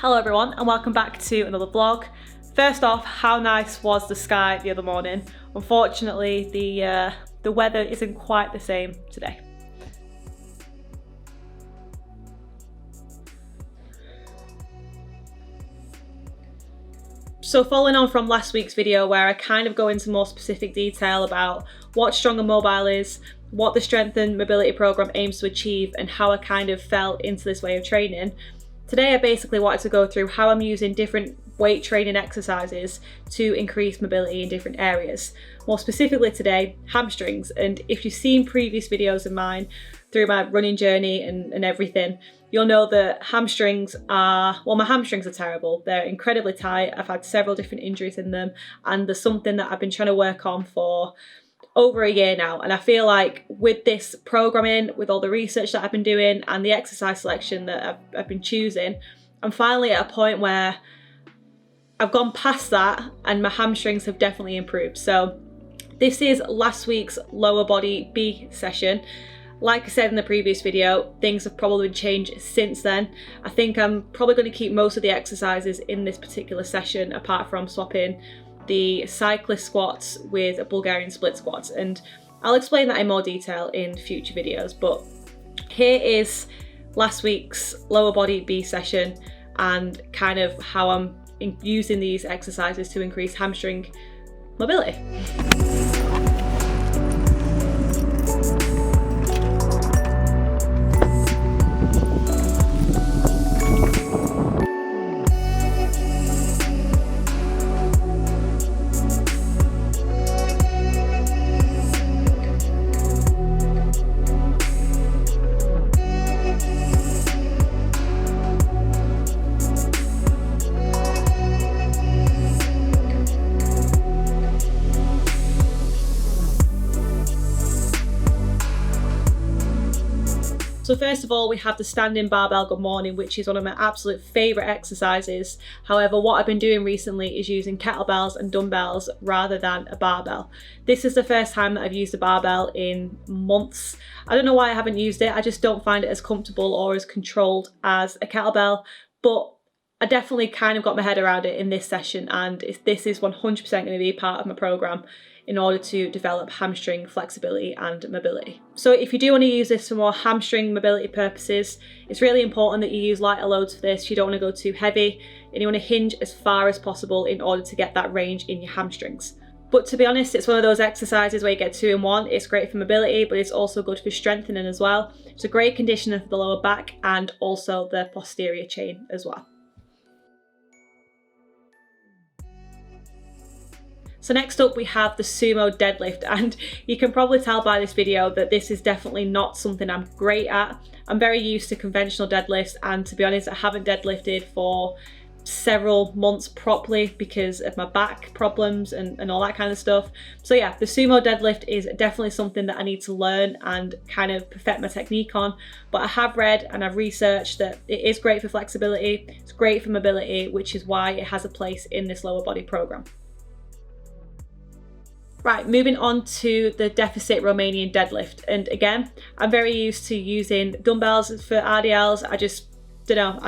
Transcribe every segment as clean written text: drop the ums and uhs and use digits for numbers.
Hello everyone and welcome back to another vlog. First off, how nice was the sky the other morning? Unfortunately, the weather isn't quite the same today. So following on from last week's video where I kind of go into more specific detail about what Strong and Mobile is, what the Strength and Mobility program aims to achieve and how I kind of fell into this way of training, today I basically wanted to go through how I'm using different weight training exercises to increase mobility in different areas. More specifically today, hamstrings. And if you've seen previous videos of mine through my running journey and everything, you'll know that hamstrings are, well, my hamstrings are terrible. They're incredibly tight. I've had several different injuries in them and there's something that I've been trying to work on for over a year now, and I feel like with this programming, with all the research that I've been doing and the exercise selection that I've been choosing, I'm finally at a point where I've gone past that and my hamstrings have definitely improved. So this is last week's lower body B session. Like I said in the previous video, things have probably changed since then. I think I'm probably going to keep most of the exercises in this particular session apart from swapping the Cyclist Squats with a Bulgarian split squat, and I'll explain that in more detail in future videos. But here is last week's lower body B session and kind of how I'm using these exercises to increase hamstring mobility. So first of all, we have the standing barbell good morning, which is one of my absolute favourite exercises. However, what I've been doing recently is using kettlebells and dumbbells rather than a barbell. This is the first time that I've used a barbell in months. I don't know why I haven't used it. I just don't find it as comfortable or as controlled as a kettlebell, but I definitely kind of got my head around it in this session, and this is 100% going to be part of my program in order to develop hamstring flexibility and mobility. So if you do want to use this for more hamstring mobility purposes, it's really important that you use lighter loads for this. You don't want to go too heavy and you want to hinge as far as possible in order to get that range in your hamstrings. But to be honest, it's one of those exercises where you get 2 in 1. It's great for mobility, but it's also good for strengthening as well. It's a great conditioner for the lower back and also the posterior chain as well. So next up we have the Sumo Deadlift, and you can probably tell by this video that this is definitely not something I'm great at. I'm very used to conventional deadlifts, and to be honest I haven't deadlifted for several months properly because of my back problems and all that kind of stuff. So yeah, the Sumo Deadlift is definitely something that I need to learn and kind of perfect my technique on, but I have read and I've researched that it is great for flexibility, it's great for mobility, which is why it has a place in this lower body program. Right, moving on to the deficit Romanian deadlift. And again, I'm very used to using dumbbells for RDLs. I've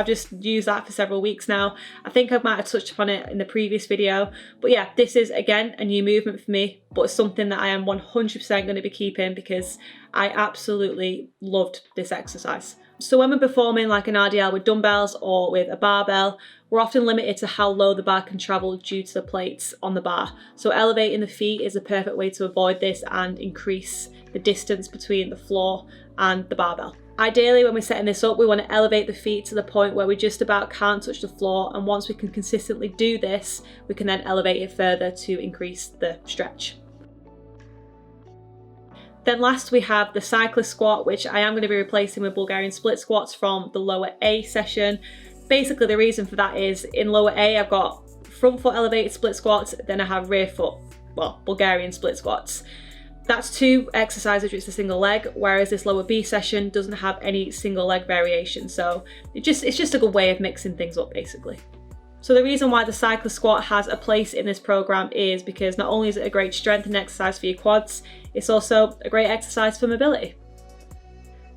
just used that for several weeks now. I think I might have touched upon it in the previous video. But yeah, this is again a new movement for me, but it's something that I am 100% going to be keeping because I absolutely loved this exercise. So when we're performing like an RDL with dumbbells or with a barbell, we're often limited to how low the bar can travel due to the plates on the bar. So elevating the feet is a perfect way to avoid this and increase the distance between the floor and the barbell. Ideally, when we're setting this up, we want to elevate the feet to the point where we just about can't touch the floor, and once we can consistently do this, we can then elevate it further to increase the stretch. Then last we have the Cyclist Squat, which I am going to be replacing with Bulgarian split squats from the lower A session. Basically the reason for that is in lower A I've got front foot elevated split squats, then I have rear foot, well, Bulgarian split squats. That's 2 exercises which is a single leg, whereas this lower B session doesn't have any single leg variation. So it's just a good way of mixing things up basically. So the reason why the Cyclist Squat has a place in this program is because not only is it a great strengthening exercise for your quads, it's also a great exercise for mobility.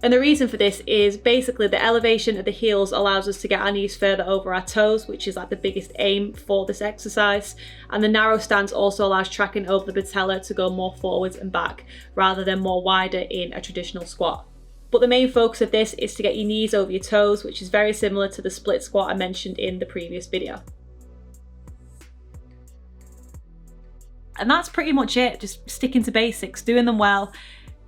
And the reason for this is basically the elevation of the heels allows us to get our knees further over our toes, which is like the biggest aim for this exercise. And the narrow stance also allows tracking over the patella to go more forwards and back, rather than more wider in a traditional squat. But the main focus of this is to get your knees over your toes, which is very similar to the split squat I mentioned in the previous video. And that's pretty much it, just sticking to basics, doing them well,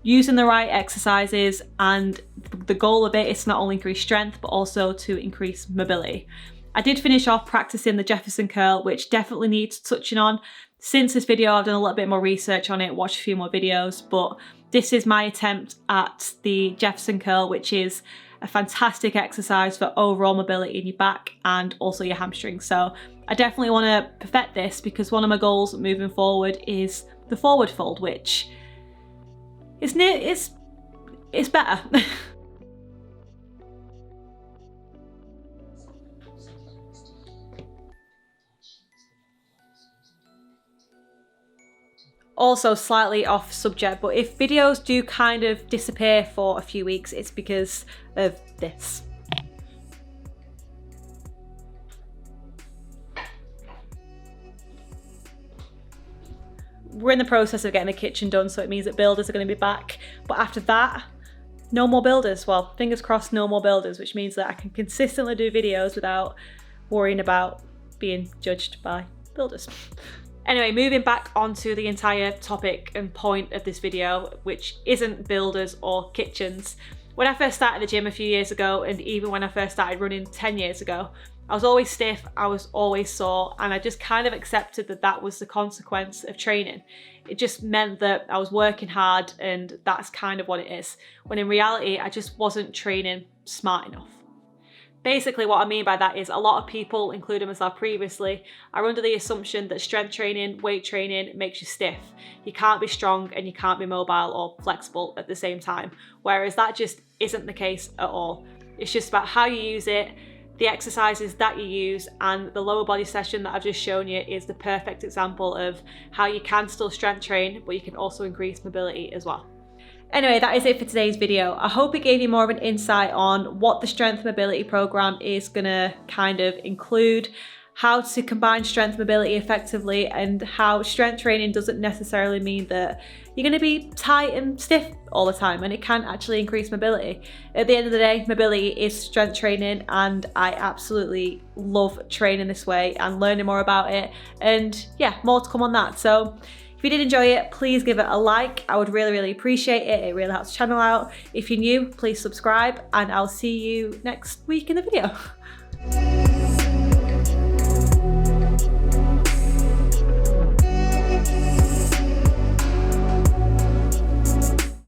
using the right exercises, and the goal of it is to not only increase strength but also to increase mobility. I did finish off practicing the Jefferson Curl, which definitely needs touching on. Since this video I've done a little bit more research on it, watched a few more videos, but this is my attempt at the Jefferson Curl, which is a fantastic exercise for overall mobility in your back and also your hamstrings. So I definitely want to perfect this because one of my goals moving forward is the forward fold, which it's better. Also slightly off subject, but if videos do kind of disappear for a few weeks, it's because of this. We're in the process of getting the kitchen done, so it means that builders are going to be back. But after that, no more builders. Well, fingers crossed, no more builders, which means that I can consistently do videos without worrying about being judged by builders. Anyway, moving back onto the entire topic and point of this video, which isn't builders or kitchens. When I first started the gym a few years ago, and even when I first started running 10 years ago, I was always stiff, I was always sore, and I just kind of accepted that that was the consequence of training. It just meant that I was working hard and that's kind of what it is. When in reality, I just wasn't training smart enough. Basically what I mean by that is a lot of people, including myself previously, are under the assumption that strength training, weight training makes you stiff. You can't be strong and you can't be mobile or flexible at the same time, whereas that just isn't the case at all. It's just about how you use it, the exercises that you use, and the lower body session that I've just shown you is the perfect example of how you can still strength train, but you can also increase mobility as well. Anyway, that is it for today's video. I hope it gave you more of an insight on what the strength mobility program is gonna kind of include, how to combine strength mobility effectively, and how strength training doesn't necessarily mean that you're going to be tight and stiff all the time, and it can actually increase mobility. At the end of the day, mobility is strength training, and I absolutely love training this way and learning more about it, and yeah, more to come on that. So if you did enjoy it, please give it a like. I would really appreciate it. It really helps the channel out. If you're new, please subscribe, and I'll see you next week in the video.